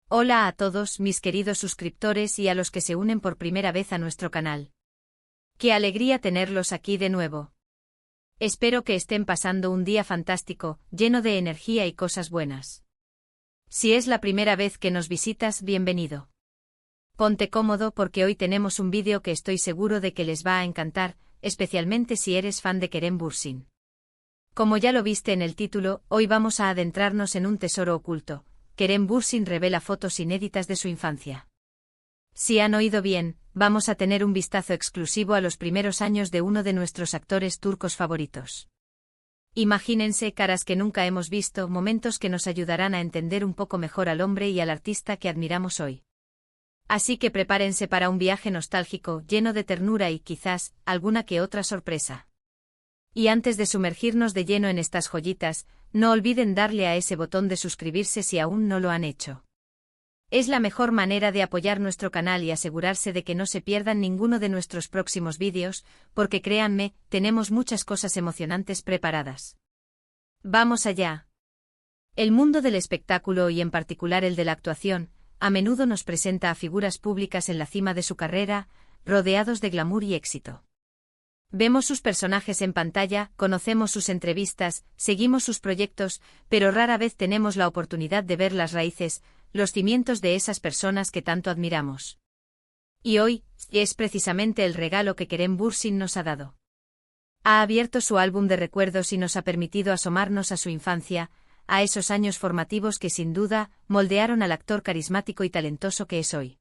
Hola a todos mis queridos suscriptores y a los que se unen por primera vez a nuestro canal. ¡Qué alegría tenerlos aquí de nuevo! Espero que estén pasando un día fantástico, lleno de energía y cosas buenas. Si es la primera vez que nos visitas, bienvenido. Ponte cómodo porque hoy tenemos un vídeo que estoy seguro de que les va a encantar, especialmente si eres fan de Kerem Bürsin. Como ya lo viste en el título, hoy vamos a adentrarnos en un tesoro oculto. Kerem Bürsin revela fotos inéditas de su infancia. Si han oído bien, vamos a tener un vistazo exclusivo a los primeros años de uno de nuestros actores turcos favoritos. Imagínense caras que nunca hemos visto, momentos que nos ayudarán a entender un poco mejor al hombre y al artista que admiramos hoy. Así que prepárense para un viaje nostálgico, lleno de ternura y quizás, alguna que otra sorpresa. Y antes de sumergirnos de lleno en estas joyitas, no olviden darle a ese botón de suscribirse si aún no lo han hecho. Es la mejor manera de apoyar nuestro canal y asegurarse de que no se pierdan ninguno de nuestros próximos vídeos, porque créanme, tenemos muchas cosas emocionantes preparadas. ¡Vamos allá! El mundo del espectáculo y en particular el de la actuación, a menudo nos presenta a figuras públicas en la cima de su carrera, rodeados de glamour y éxito. Vemos sus personajes en pantalla, conocemos sus entrevistas, seguimos sus proyectos, pero rara vez tenemos la oportunidad de ver las raíces, los cimientos de esas personas que tanto admiramos. Y hoy, es precisamente el regalo que Kerem Bürsin nos ha dado. Ha abierto su álbum de recuerdos y nos ha permitido asomarnos a su infancia, a esos años formativos que sin duda moldearon al actor carismático y talentoso que es hoy.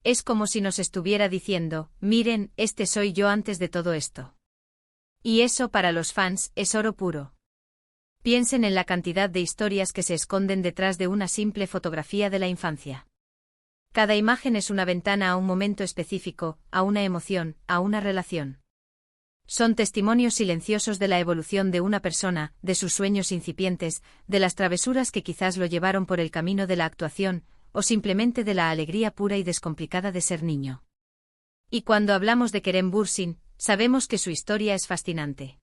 Es como si nos estuviera diciendo, miren, este soy yo antes de todo esto. Y eso para los fans es oro puro. Piensen en la cantidad de historias que se esconden detrás de una simple fotografía de la infancia. Cada imagen es una ventana a un momento específico, a una emoción, a una relación. Son testimonios silenciosos de la evolución de una persona, de sus sueños incipientes, de las travesuras que quizás lo llevaron por el camino de la actuación, o simplemente de la alegría pura y descomplicada de ser niño. Y cuando hablamos de Kerem Bürsin, sabemos que su historia es fascinante.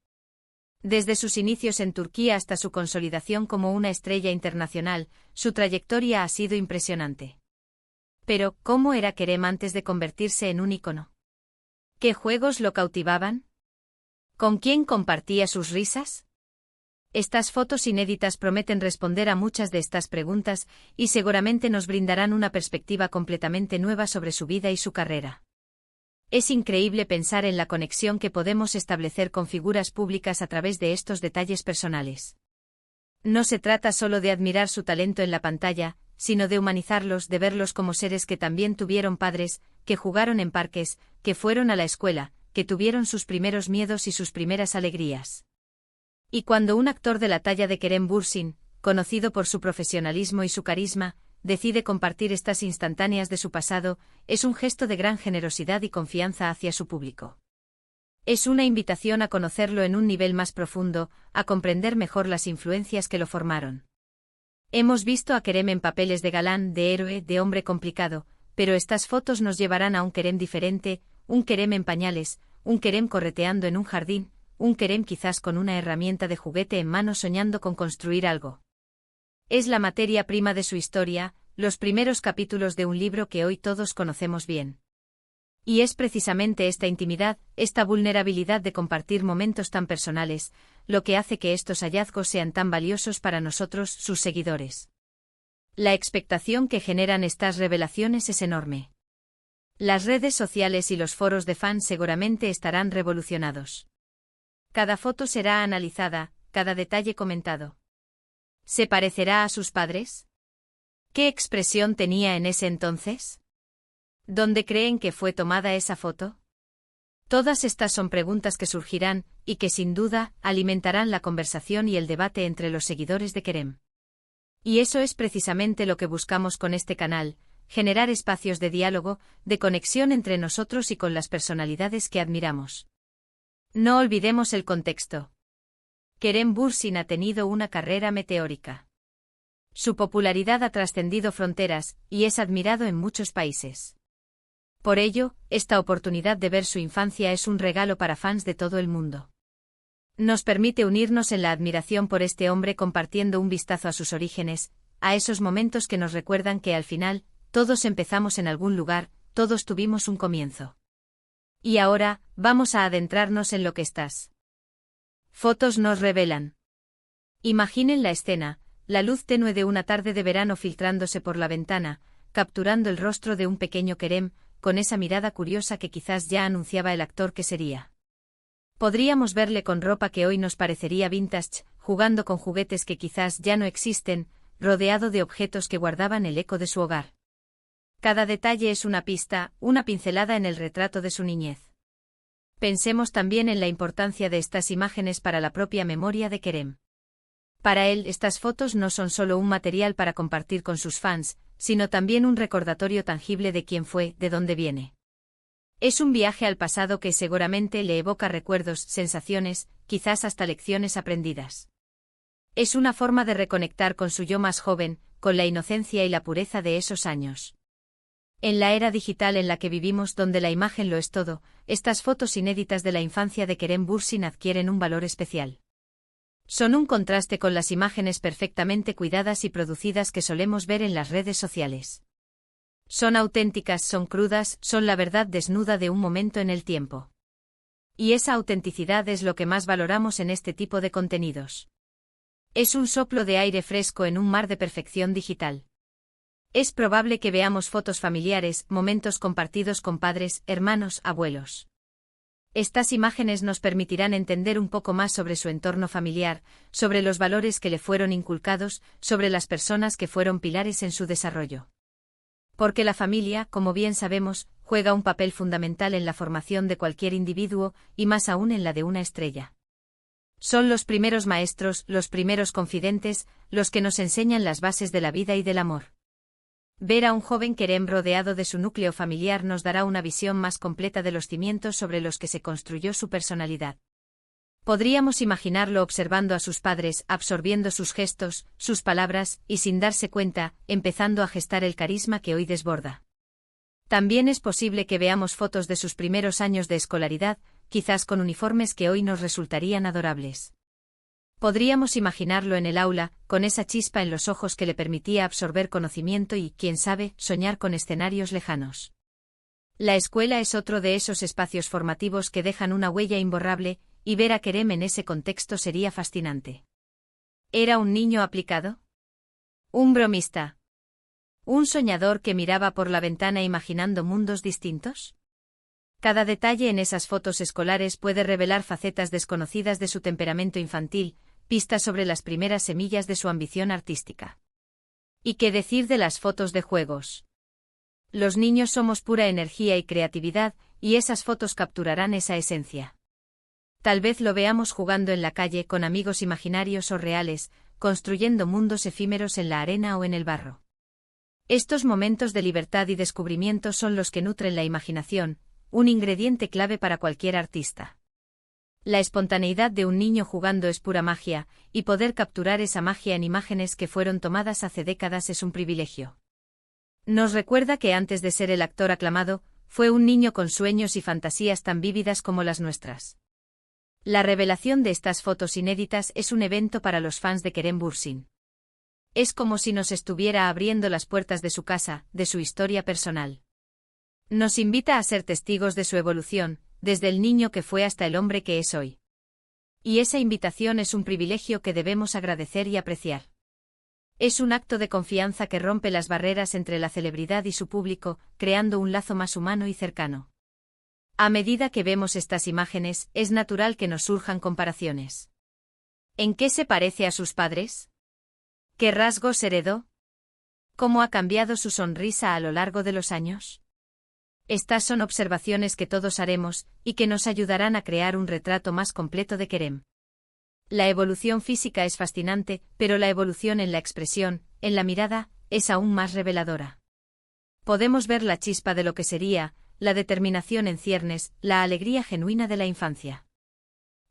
Desde sus inicios en Turquía hasta su consolidación como una estrella internacional, su trayectoria ha sido impresionante. Pero, ¿cómo era Kerem antes de convertirse en un ícono? ¿Qué juegos lo cautivaban? ¿Con quién compartía sus risas? Estas fotos inéditas prometen responder a muchas de estas preguntas y seguramente nos brindarán una perspectiva completamente nueva sobre su vida y su carrera. Es increíble pensar en la conexión que podemos establecer con figuras públicas a través de estos detalles personales. No se trata solo de admirar su talento en la pantalla, sino de humanizarlos, de verlos como seres que también tuvieron padres, que jugaron en parques, que fueron a la escuela, que tuvieron sus primeros miedos y sus primeras alegrías. Y cuando un actor de la talla de Kerem Bürsin, conocido por su profesionalismo y su carisma, decide compartir estas instantáneas de su pasado, es un gesto de gran generosidad y confianza hacia su público. Es una invitación a conocerlo en un nivel más profundo, a comprender mejor las influencias que lo formaron. Hemos visto a Kerem en papeles de galán, de héroe, de hombre complicado, pero estas fotos nos llevarán a un Kerem diferente, un Kerem en pañales, un Kerem correteando en un jardín, un Kerem quizás con una herramienta de juguete en mano soñando con construir algo. Es la materia prima de su historia, los primeros capítulos de un libro que hoy todos conocemos bien. Y es precisamente esta intimidad, esta vulnerabilidad de compartir momentos tan personales, lo que hace que estos hallazgos sean tan valiosos para nosotros, sus seguidores. La expectación que generan estas revelaciones es enorme. Las redes sociales y los foros de fans seguramente estarán revolucionados. Cada foto será analizada, cada detalle comentado. ¿Se parecerá a sus padres? ¿Qué expresión tenía en ese entonces? ¿Dónde creen que fue tomada esa foto? Todas estas son preguntas que surgirán, y que sin duda, alimentarán la conversación y el debate entre los seguidores de Kerem. Y eso es precisamente lo que buscamos con este canal, generar espacios de diálogo, de conexión entre nosotros y con las personalidades que admiramos. No olvidemos el contexto. Kerem Bürsin ha tenido una carrera meteórica. Su popularidad ha trascendido fronteras, y es admirado en muchos países. Por ello, esta oportunidad de ver su infancia es un regalo para fans de todo el mundo. Nos permite unirnos en la admiración por este hombre compartiendo un vistazo a sus orígenes, a esos momentos que nos recuerdan que al final, todos empezamos en algún lugar, todos tuvimos un comienzo. Y ahora, vamos a adentrarnos en lo que estas fotos nos revelan. Imaginen la escena, la luz tenue de una tarde de verano filtrándose por la ventana, capturando el rostro de un pequeño Kerem, con esa mirada curiosa que quizás ya anunciaba el actor que sería. Podríamos verle con ropa que hoy nos parecería vintage, jugando con juguetes que quizás ya no existen, rodeado de objetos que guardaban el eco de su hogar. Cada detalle es una pista, una pincelada en el retrato de su niñez. Pensemos también en la importancia de estas imágenes para la propia memoria de Kerem. Para él, estas fotos no son solo un material para compartir con sus fans, sino también un recordatorio tangible de quién fue, de dónde viene. Es un viaje al pasado que seguramente le evoca recuerdos, sensaciones, quizás hasta lecciones aprendidas. Es una forma de reconectar con su yo más joven, con la inocencia y la pureza de esos años. En la era digital en la que vivimos, donde la imagen lo es todo, estas fotos inéditas de la infancia de Kerem Bürsin adquieren un valor especial. Son un contraste con las imágenes perfectamente cuidadas y producidas que solemos ver en las redes sociales. Son auténticas, son crudas, son la verdad desnuda de un momento en el tiempo. Y esa autenticidad es lo que más valoramos en este tipo de contenidos. Es un soplo de aire fresco en un mar de perfección digital. Es probable que veamos fotos familiares, momentos compartidos con padres, hermanos, abuelos. Estas imágenes nos permitirán entender un poco más sobre su entorno familiar, sobre los valores que le fueron inculcados, sobre las personas que fueron pilares en su desarrollo. Porque la familia, como bien sabemos, juega un papel fundamental en la formación de cualquier individuo, y más aún en la de una estrella. Son los primeros maestros, los primeros confidentes, los que nos enseñan las bases de la vida y del amor. Ver a un joven Kerem rodeado de su núcleo familiar nos dará una visión más completa de los cimientos sobre los que se construyó su personalidad. Podríamos imaginarlo observando a sus padres, absorbiendo sus gestos, sus palabras, y sin darse cuenta, empezando a gestar el carisma que hoy desborda. También es posible que veamos fotos de sus primeros años de escolaridad, quizás con uniformes que hoy nos resultarían adorables. Podríamos imaginarlo en el aula, con esa chispa en los ojos que le permitía absorber conocimiento y, quién sabe, soñar con escenarios lejanos. La escuela es otro de esos espacios formativos que dejan una huella imborrable, y ver a Kerem en ese contexto sería fascinante. ¿Era un niño aplicado? ¿Un bromista? ¿Un soñador que miraba por la ventana imaginando mundos distintos? Cada detalle en esas fotos escolares puede revelar facetas desconocidas de su temperamento infantil, pistas sobre las primeras semillas de su ambición artística. ¿Y qué decir de las fotos de juegos? Los niños somos pura energía y creatividad, y esas fotos capturarán esa esencia. Tal vez lo veamos jugando en la calle con amigos imaginarios o reales, construyendo mundos efímeros en la arena o en el barro. Estos momentos de libertad y descubrimiento son los que nutren la imaginación, un ingrediente clave para cualquier artista. La espontaneidad de un niño jugando es pura magia, y poder capturar esa magia en imágenes que fueron tomadas hace décadas es un privilegio. Nos recuerda que antes de ser el actor aclamado, fue un niño con sueños y fantasías tan vívidas como las nuestras. La revelación de estas fotos inéditas es un evento para los fans de Kerem Bürsin. Es como si nos estuviera abriendo las puertas de su casa, de su historia personal. Nos invita a ser testigos de su evolución, desde el niño que fue hasta el hombre que es hoy. Y esa invitación es un privilegio que debemos agradecer y apreciar. Es un acto de confianza que rompe las barreras entre la celebridad y su público, creando un lazo más humano y cercano. A medida que vemos estas imágenes, es natural que nos surjan comparaciones. ¿En qué se parece a sus padres? ¿Qué rasgos heredó? ¿Cómo ha cambiado su sonrisa a lo largo de los años? Estas son observaciones que todos haremos, y que nos ayudarán a crear un retrato más completo de Kerem. La evolución física es fascinante, pero la evolución en la expresión, en la mirada, es aún más reveladora. Podemos ver la chispa de lo que sería, la determinación en ciernes, la alegría genuina de la infancia.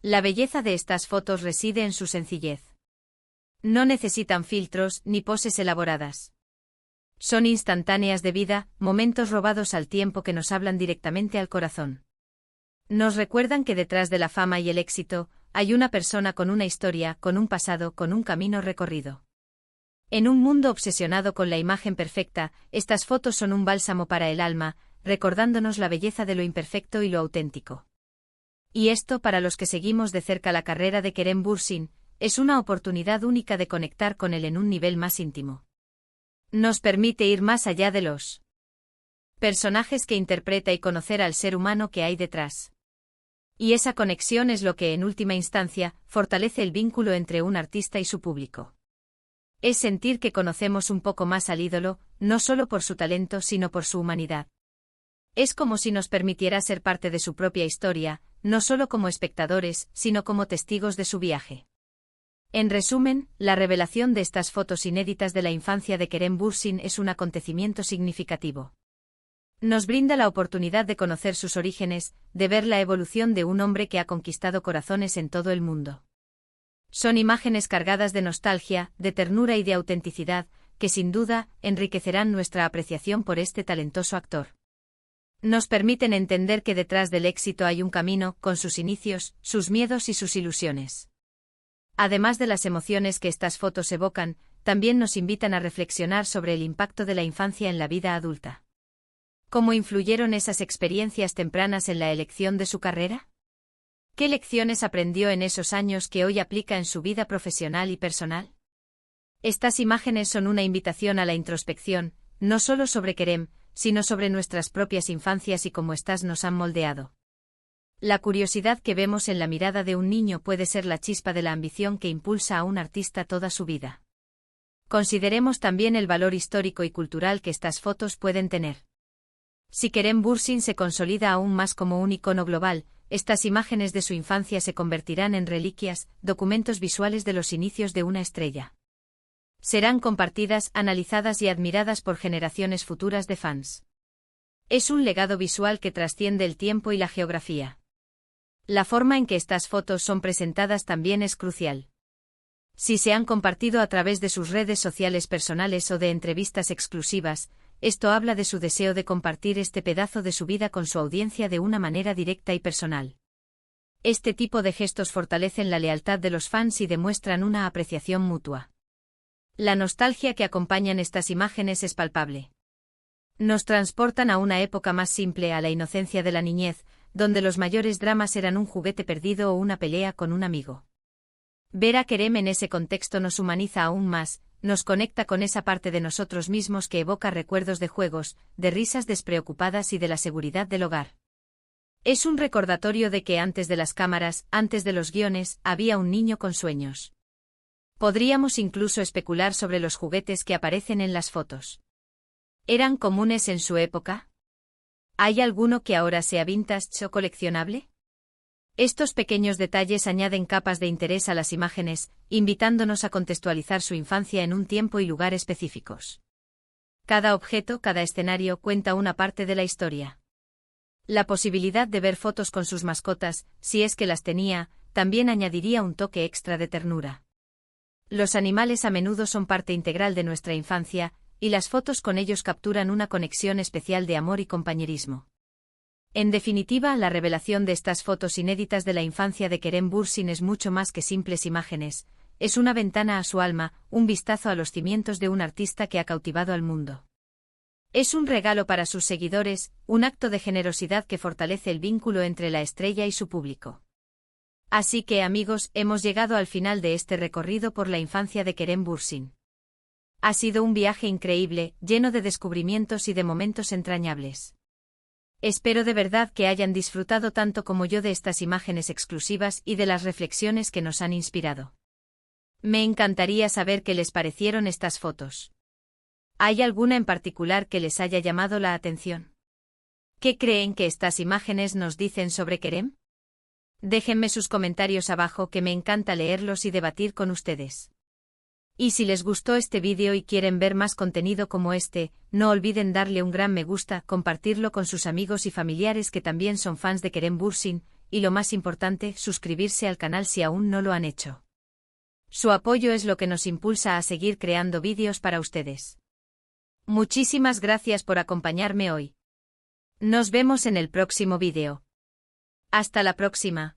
La belleza de estas fotos reside en su sencillez. No necesitan filtros ni poses elaboradas. Son instantáneas de vida, momentos robados al tiempo que nos hablan directamente al corazón. Nos recuerdan que detrás de la fama y el éxito, hay una persona con una historia, con un pasado, con un camino recorrido. En un mundo obsesionado con la imagen perfecta, estas fotos son un bálsamo para el alma, recordándonos la belleza de lo imperfecto y lo auténtico. Y esto, para los que seguimos de cerca la carrera de Kerem Bürsin, es una oportunidad única de conectar con él en un nivel más íntimo. Nos permite ir más allá de los personajes que interpreta y conocer al ser humano que hay detrás. Y esa conexión es lo que, en última instancia, fortalece el vínculo entre un artista y su público. Es sentir que conocemos un poco más al ídolo, no solo por su talento sino por su humanidad. Es como si nos permitiera ser parte de su propia historia, no solo como espectadores, sino como testigos de su viaje. En resumen, la revelación de estas fotos inéditas de la infancia de Kerem Bürsin es un acontecimiento significativo. Nos brinda la oportunidad de conocer sus orígenes, de ver la evolución de un hombre que ha conquistado corazones en todo el mundo. Son imágenes cargadas de nostalgia, de ternura y de autenticidad, que sin duda enriquecerán nuestra apreciación por este talentoso actor. Nos permiten entender que detrás del éxito hay un camino, con sus inicios, sus miedos y sus ilusiones. Además de las emociones que estas fotos evocan, también nos invitan a reflexionar sobre el impacto de la infancia en la vida adulta. ¿Cómo influyeron esas experiencias tempranas en la elección de su carrera? ¿Qué lecciones aprendió en esos años que hoy aplica en su vida profesional y personal? Estas imágenes son una invitación a la introspección, no solo sobre Kerem, sino sobre nuestras propias infancias y cómo éstas nos han moldeado. La curiosidad que vemos en la mirada de un niño puede ser la chispa de la ambición que impulsa a un artista toda su vida. Consideremos también el valor histórico y cultural que estas fotos pueden tener. Si Kerem Bürsin se consolida aún más como un icono global, estas imágenes de su infancia se convertirán en reliquias, documentos visuales de los inicios de una estrella. Serán compartidas, analizadas y admiradas por generaciones futuras de fans. Es un legado visual que trasciende el tiempo y la geografía. La forma en que estas fotos son presentadas también es crucial. Si se han compartido a través de sus redes sociales personales o de entrevistas exclusivas, esto habla de su deseo de compartir este pedazo de su vida con su audiencia de una manera directa y personal. Este tipo de gestos fortalecen la lealtad de los fans y demuestran una apreciación mutua. La nostalgia que acompañan estas imágenes es palpable. Nos transportan a una época más simple, a la inocencia de la niñez, donde los mayores dramas eran un juguete perdido o una pelea con un amigo. Ver a Kerem en ese contexto nos humaniza aún más, nos conecta con esa parte de nosotros mismos que evoca recuerdos de juegos, de risas despreocupadas y de la seguridad del hogar. Es un recordatorio de que antes de las cámaras, antes de los guiones, había un niño con sueños. Podríamos incluso especular sobre los juguetes que aparecen en las fotos. ¿Eran comunes en su época? ¿Hay alguno que ahora sea vintage o coleccionable? Estos pequeños detalles añaden capas de interés a las imágenes, invitándonos a contextualizar su infancia en un tiempo y lugar específicos. Cada objeto, cada escenario cuenta una parte de la historia. La posibilidad de ver fotos con sus mascotas, si es que las tenía, también añadiría un toque extra de ternura. Los animales a menudo son parte integral de nuestra infancia, y las fotos con ellos capturan una conexión especial de amor y compañerismo. En definitiva, la revelación de estas fotos inéditas de la infancia de Kerem Bürsin es mucho más que simples imágenes, es una ventana a su alma, un vistazo a los cimientos de un artista que ha cautivado al mundo. Es un regalo para sus seguidores, un acto de generosidad que fortalece el vínculo entre la estrella y su público. Así que, amigos, hemos llegado al final de este recorrido por la infancia de Kerem Bürsin. Ha sido un viaje increíble, lleno de descubrimientos y de momentos entrañables. Espero de verdad que hayan disfrutado tanto como yo de estas imágenes exclusivas y de las reflexiones que nos han inspirado. Me encantaría saber qué les parecieron estas fotos. ¿Hay alguna en particular que les haya llamado la atención? ¿Qué creen que estas imágenes nos dicen sobre Kerem? Déjenme sus comentarios abajo, que me encanta leerlos y debatir con ustedes. Y si les gustó este vídeo y quieren ver más contenido como este, no olviden darle un gran me gusta, compartirlo con sus amigos y familiares que también son fans de Kerem Bürsin, y lo más importante, suscribirse al canal si aún no lo han hecho. Su apoyo es lo que nos impulsa a seguir creando vídeos para ustedes. Muchísimas gracias por acompañarme hoy. Nos vemos en el próximo vídeo. Hasta la próxima.